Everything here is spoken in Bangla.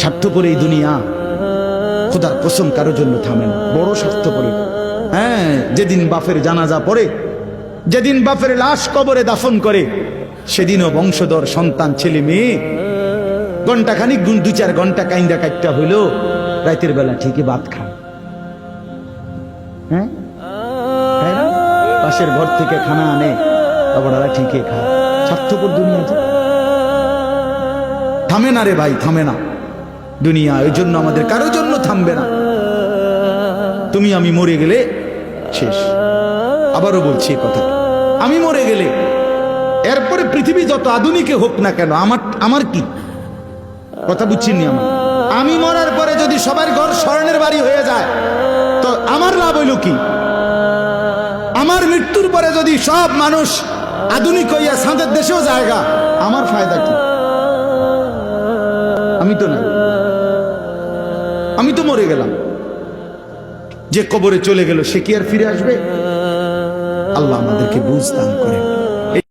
স্বার্থপর এই দুনিয়া খোদার কসম কারোর জন্য থামে না, বড় স্বার্থপর। হ্যাঁ, যেদিন বাপের জানাজা পড়ে, যেদিন বাপের লাশ কবরে দাফন করে, সেদিনও বংশধর সন্তান ছেলে মেয়ে ঘন্টাখানিক 2-4 ঘন্টা কাইন্দা কাটটা হইলো, রাতের বেলা ঠিকই ভাত খায়। হ্যাঁ, পাশের ঘর থেকে খানা আনে, তারপর ঠিকই খায়। স্বার্থপর দুনিয়া থামে না রে ভাই, থামে না দুনিয়া। ওই জন্য আমাদের কারোর জন্য থামবে না। তুমি আমি মরে গেলে শেষ। আবারও বলছি কথা, আমি মরে গেলে এরপরে পৃথিবী যত আধুনিকে হোক না কেন, আমার কি কথা বুঝছিনি? আমি মরার পরে যদি সবার ঘর স্বর্ণের বাড়ি হয়ে যায় তো আমার লাভ হইল কি? আমার মৃত্যুর পরে যদি সব মানুষ আধুনিক হইয়া সাঁদের দেশেও জায়গা, আমার ফায়দা কি? আমি তো না, আমি তো মরে গেলাম। যে কবরে চলে গেল সে কি আর ফিরে আসবে? আল্লাহ আমাদেরকে বুঝ দান করেন।